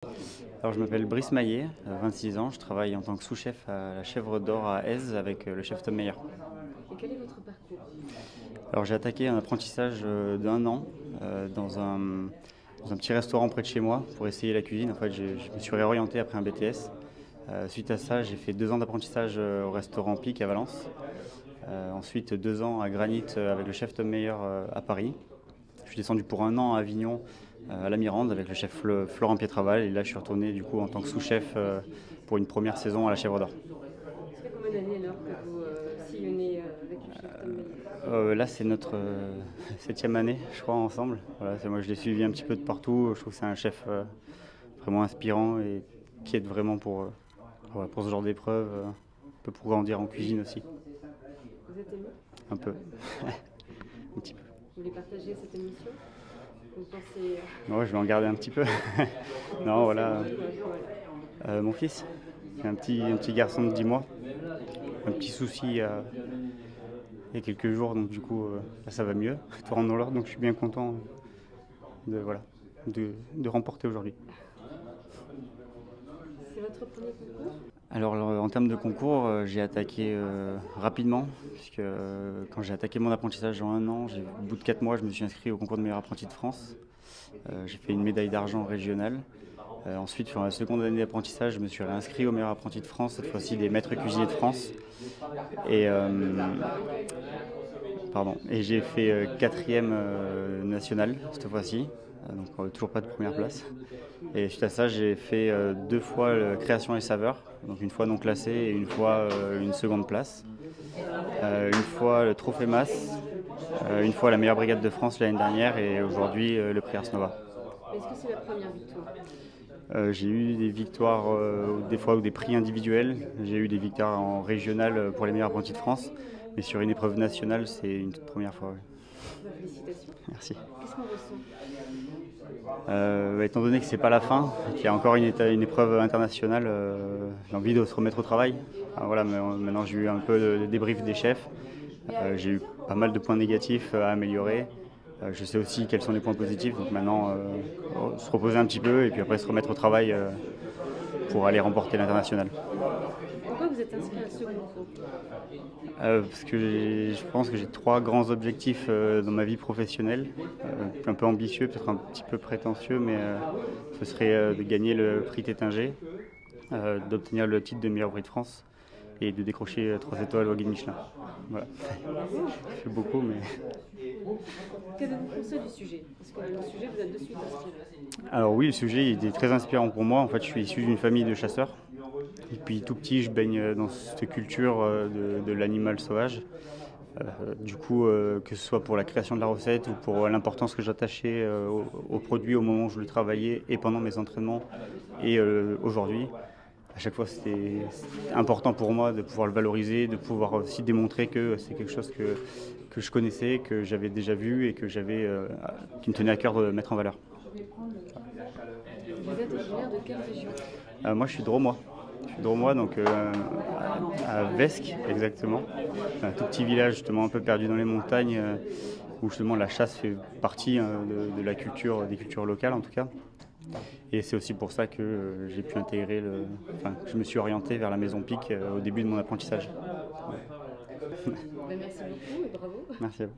Alors, je m'appelle Brice Maillet, 26 ans, je travaille en tant que sous-chef à la Chèvre d'Or à Aise avec le chef Tom Meyer. Et quel est votre parcours? Alors, j'ai attaqué un apprentissage d'un an dans un petit restaurant près de chez moi pour essayer la cuisine. En fait, je me suis réorienté après un BTS. Suite à ça, j'ai fait 2 ans d'apprentissage au restaurant Pic à Valence. Ensuite, 2 ans à Granit avec le chef Tom Meyer à Paris. Je suis descendu pour un an à Avignon, à la Mirande, avec le chef Florent Pietraval. Et là, je suis retourné du coup en tant que sous-chef pour une première saison à la Chèvre d'Or. Ça fait combien d'années alors que vous sillonnez avec le chef Tom Meyer? Là, c'est notre 7e année, je crois, ensemble. Voilà, moi, je l'ai suivi un petit peu de partout. Je trouve que c'est un chef vraiment inspirant et qui aide vraiment voilà, pour ce genre d'épreuve, un peu pour grandir en cuisine aussi, Vous êtes ému? un peu, un petit peu. Vous voulez partager cette émission? Vous pensez Ouais, je vais en garder un petit peu. vous Non, pensez voilà, à qui, mon fils, c'est un petit garçon de 10 mois, un petit souci il y a quelques jours, donc du coup, là, ça va mieux, tout rentre dans l'ordre, donc je suis bien content voilà, de remporter aujourd'hui. C'est votre premier concours? Alors en termes de concours, j'ai attaqué rapidement, puisque quand j'ai attaqué mon apprentissage en un an, au bout de 4 mois, je me suis inscrit au concours de meilleur apprenti de France. J'ai fait une médaille d'argent régionale. Ensuite, sur la seconde année d'apprentissage, je me suis réinscrit au meilleur apprenti de France, cette fois-ci des maîtres cuisiniers de France. Et, et j'ai fait quatrième national cette fois-ci, donc toujours pas de première place. Et suite à ça, j'ai fait 2 fois création et saveur, donc une fois non classée et une fois une seconde place. Une fois le trophée masse, une fois la meilleure brigade de France l'année dernière et aujourd'hui le prix Ars Nova. Mais est-ce que c'est la première victoire? J'ai eu des victoires des fois ou des prix individuels. J'ai eu des victoires en régional pour les meilleurs apprentis de France, mais sur une épreuve nationale, c'est une toute première fois. Ouais. Bah, félicitations. Merci. Qu'est-ce qu'on ressent? Étant donné que c'est pas la fin, qu'il y a encore une épreuve internationale, j'ai envie de se remettre au travail. Enfin, voilà, maintenant j'ai eu un peu de débrief des chefs. J'ai eu pas mal de points négatifs à améliorer. Je sais aussi quels sont les points positifs, donc maintenant se reposer un petit peu et puis après se remettre au travail pour aller remporter l'international. Pourquoi vous êtes inscrit à ce concours? Parce que je pense que j'ai 3 grands objectifs dans ma vie professionnelle, un peu ambitieux, peut-être un petit peu prétentieux, mais ce serait de gagner le prix Tétinger, d'obtenir le titre de meilleur prix de France et de décrocher 3 étoiles au guide Michelin. Voilà, ça fait beaucoup, mais... Qu'avez-vous pensé du sujet? Parce que le sujet vous a de suite inspiré. Alors oui, le sujet il était très inspirant pour moi. En fait, je suis issu d'une famille de chasseurs. Et puis tout petit, je baigne dans cette culture de l'animal sauvage. Du coup, que ce soit pour la création de la recette ou pour l'importance que j'attachais au produit au moment où je le travaillais et pendant mes entraînements et aujourd'hui, à chaque fois c'était important pour moi de pouvoir le valoriser, de pouvoir aussi démontrer que c'est quelque chose que je connaissais, que j'avais déjà vu et qui me tenait à cœur de mettre en valeur. Vous êtes originaire de quelle région? Moi je suis drômois. Je suis drômois, donc à Vesques exactement. Un tout petit village justement un peu perdu dans les montagnes où justement la chasse fait partie de la culture, des cultures locales en tout cas. Et c'est aussi pour ça que j'ai pu que je me suis orienté vers la maison Pic au début de mon apprentissage. Ben, merci beaucoup et bravo. Merci à vous.